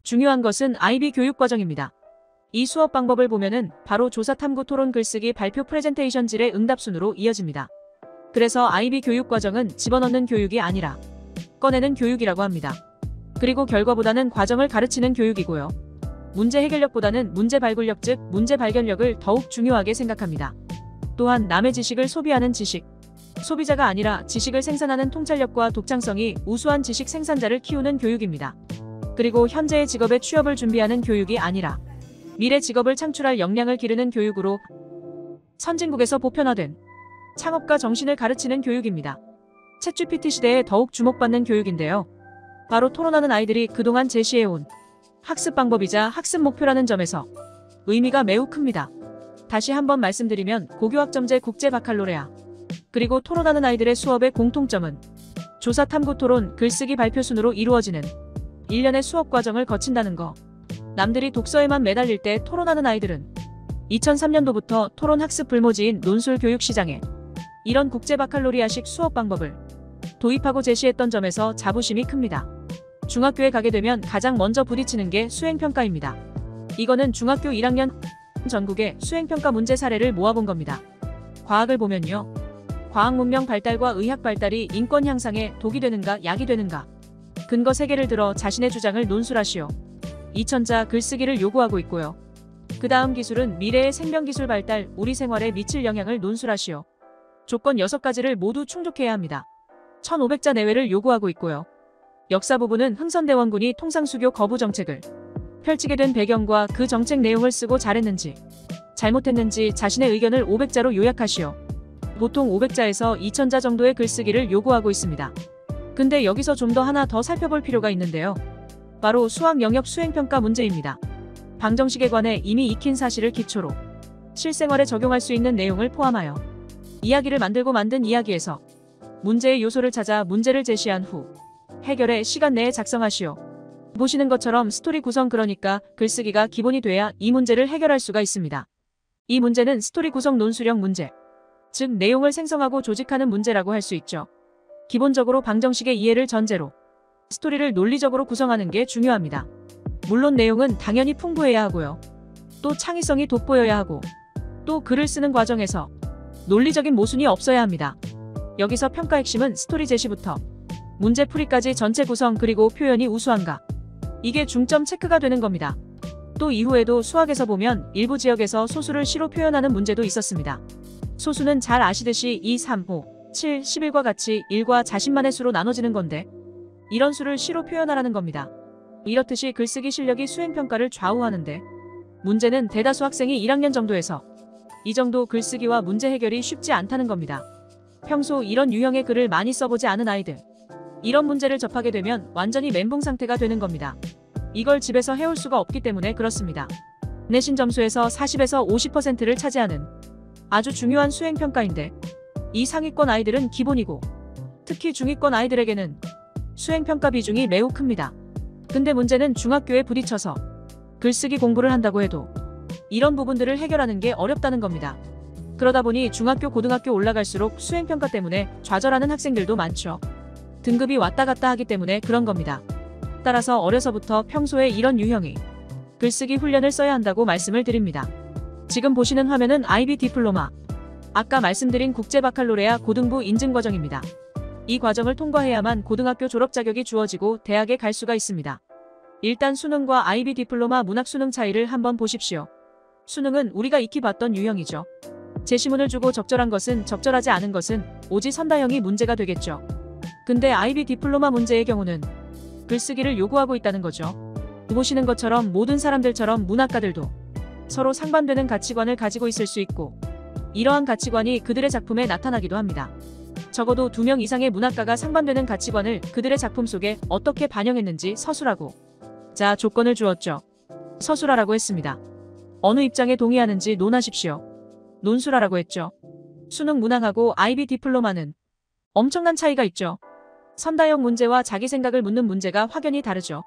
중요한 것은 IB 교육과정입니다. 이 수업 방법을 보면은 바로 조사 탐구 토론 글쓰기 발표 프레젠테이션질의 응답순으로 이어집니다. 그래서 IB 교육과정은 집어넣는 교육이 아니라 꺼내는 교육이라고 합니다. 그리고 결과보다는 과정을 가르치는 교육이고요. 문제 해결력보다는 문제 발굴력 즉 문제 발견력을 더욱 중요하게 생각합니다. 또한 남의 지식을 소비하는 지식, 소비자가 아니라 지식을 생산하는 통찰력과 독창성이 우수한 지식 생산자를 키우는 교육입니다. 그리고 현재의 직업에 취업을 준비하는 교육이 아니라 미래 직업을 창출할 역량을 기르는 교육으로 선진국에서 보편화된 창업가 정신을 가르치는 교육입니다. 챗GPT 시대에 더욱 주목받는 교육인데요. 바로 토론하는 아이들이 그동안 제시해온 학습 방법이자 학습 목표라는 점에서 의미가 매우 큽니다. 다시 한번 말씀드리면 고교학점제 국제 바칼로레아 그리고 토론하는 아이들의 수업의 공통점은 조사 탐구 토론 글쓰기 발표 순으로 이루어지는 일련의 수업 과정을 거친다는 거. 남들이 독서에만 매달릴 때 토론하는 아이들은 2003년도부터 토론 학습 불모지인 논술 교육 시장에 이런 국제 바칼로리아식 수업 방법을 도입하고 제시했던 점에서 자부심이 큽니다. 중학교에 가게 되면 가장 먼저 부딪히는 게 수행평가입니다. 이거는 중학교 1학년 전국의 수행평가 문제 사례를 모아본 겁니다. 과학을 보면요. 과학 문명 발달과 의학 발달이 인권 향상에 독이 되는가 약이 되는가. 근거 3개를 들어 자신의 주장을 논술하시오. 2000자 글쓰기를 요구하고 있고요. 그 다음 기술은 미래의 생명기술 발달, 우리 생활에 미칠 영향을 논술하시오. 조건 6가지를 모두 충족해야 합니다. 1500자 내외를 요구하고 있고요. 역사 부분은 흥선대원군이 통상수교 거부 정책을 펼치게 된 배경과 그 정책 내용을 쓰고 잘했는지 잘못했는지 자신의 의견을 500자로 요약하시오. 보통 500자에서 2000자 정도의 글쓰기를 요구하고 있습니다. 근데 여기서 좀 더 하나 더 살펴볼 필요가 있는데요. 바로 수학 영역 수행평가 문제입니다. 방정식에 관해 이미 익힌 사실을 기초로 실생활에 적용할 수 있는 내용을 포함하여 이야기를 만든 이야기에서 문제의 요소를 찾아 문제를 제시한 후 해결에 시간 내에 작성하시오. 보시는 것처럼 스토리 구성 그러니까 글쓰기가 기본이 돼야 이 문제를 해결할 수가 있습니다. 이 문제는 스토리 구성 논술형 문제, 즉 내용을 생성하고 조직하는 문제라고 할 수 있죠. 기본적으로 방정식의 이해를 전제로 스토리를 논리적으로 구성하는 게 중요합니다. 물론 내용은 당연히 풍부해야 하고요. 또 창의성이 돋보여야 하고 또 글을 쓰는 과정에서 논리적인 모순이 없어야 합니다. 여기서 평가 핵심은 스토리 제시부터 문제 풀이까지 전체 구성 그리고 표현이 우수한가. 이게 중점 체크가 되는 겁니다. 또 이후에도 수학에서 보면 일부 지역에서 소수를 시로 표현하는 문제도 있었습니다. 소수는 잘 아시듯이 2, 3, 5, 7, 11과 같이 1과 자신만의 수로 나눠지는 건데 이런 수를 시로 표현하라는 겁니다. 이렇듯이 글쓰기 실력이 수행평가를 좌우하는데 문제는 대다수 학생이 1학년 정도에서 이 정도 글쓰기와 문제 해결이 쉽지 않다는 겁니다. 평소 이런 유형의 글을 많이 써보지 않은 아이들. 이런 문제를 접하게 되면 완전히 멘붕 상태가 되는 겁니다. 이걸 집에서 해올 수가 없기 때문에 그렇습니다. 내신 점수에서 40에서 50%를 차지하는 아주 중요한 수행평가인데 이 상위권 아이들은 기본이고 특히 중위권 아이들에게는 수행평가 비중이 매우 큽니다. 근데 문제는 중학교에 부딪혀서 글쓰기 공부를 한다고 해도 이런 부분들을 해결하는 게 어렵다는 겁니다. 그러다 보니 중학교, 고등학교 올라갈수록 수행평가 때문에 좌절하는 학생들도 많죠. 등급이 왔다 갔다 하기 때문에 그런 겁니다. 따라서 어려서부터 평소에 이런 유형의 글쓰기 훈련을 써야 한다고 말씀을 드립니다. 지금 보시는 화면은 IB 디플로마, 아까 말씀드린 국제 바칼로레아 고등부 인증 과정입니다. 이 과정을 통과해야만 고등학교 졸업 자격이 주어지고 대학에 갈 수가 있습니다. 일단 수능과 IB 디플로마 문학 수능 차이를 한번 보십시오. 수능은 우리가 익히 봤던 유형이죠. 제시문을 주고 적절한 것은 적절하지 않은 것은 오지 선다형이 문제가 되겠죠. 근데 IB 디플로마 문제의 경우는 글쓰기를 요구하고 있다는 거죠. 보시는 것처럼 모든 사람들처럼 문학가들도 서로 상반되는 가치관을 가지고 있을 수 있고 이러한 가치관이 그들의 작품에 나타나기도 합니다. 적어도 2명 이상의 문학가가 상반되는 가치관을 그들의 작품 속에 어떻게 반영했는지 서술하고 자 조건을 주었죠. 서술하라고 했습니다. 어느 입장에 동의하는지 논하십시오. 논술하라고 했죠. 수능 문항하고 IB 디플로마는 엄청난 차이가 있죠. 선다형 문제와 자기 생각을 묻는 문제가 확연히 다르죠.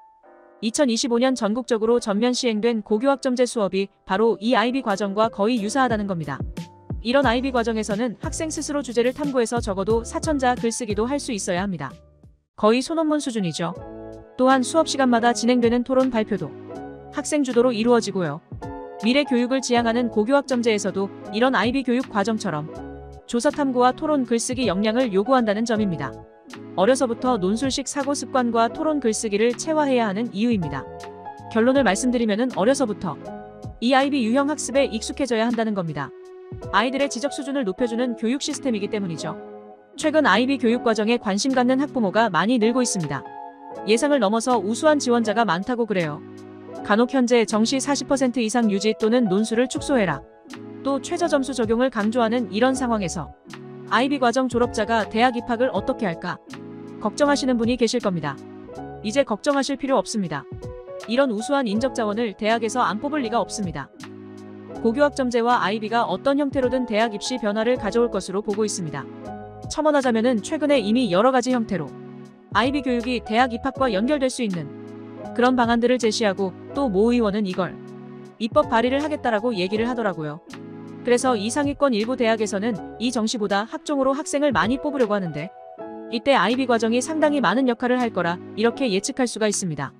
2025년 전국적으로 전면 시행된 고교학점제 수업이 바로 이 IB 과정과 거의 유사하다는 겁니다. 이런 IB 과정에서는 학생 스스로 주제를 탐구해서 적어도 4000자 글쓰기도 할 수 있어야 합니다. 거의 소논문 수준이죠. 또한 수업 시간마다 진행되는 토론 발표도 학생 주도로 이루어지고요. 미래 교육을 지향하는 고교학점제에서도 이런 IB 교육 과정처럼 조사 탐구와 토론 글쓰기 역량을 요구한다는 점입니다. 어려서부터 논술식 사고 습관과 토론 글쓰기를 체화해야 하는 이유입니다. 결론을 말씀드리면은 어려서부터 이 IB 유형 학습에 익숙해져야 한다는 겁니다. 아이들의 지적 수준을 높여주는 교육 시스템이기 때문이죠. 최근 IB 교육 과정에 관심 갖는 학부모가 많이 늘고 있습니다. 예상을 넘어서 우수한 지원자가 많다고 그래요. 간혹 현재 정시 40% 이상 유지 또는 논술을 축소해라. 또 최저 점수 적용을 강조하는 이런 상황에서 IB 과정 졸업자가 대학 입학을 어떻게 할까? 걱정하시는 분이 계실 겁니다. 이제 걱정하실 필요 없습니다. 이런 우수한 인적 자원을 대학에서 안 뽑을 리가 없습니다. 고교학점제와 IB가 어떤 형태로든 대학 입시 변화를 가져올 것으로 보고 있습니다. 첨언하자면은 최근에 이미 여러 가지 형태로 IB 교육이 대학 입학과 연결될 수 있는 그런 방안들을 제시하고 또 모 의원은 이걸 입법 발의를 하겠다라고 얘기를 하더라고요. 그래서 이 상위권 일부 대학에서는 이 정시보다 학종으로 학생을 많이 뽑으려고 하는데 이때 IB 과정이 상당히 많은 역할을 할 거라 이렇게 예측할 수가 있습니다.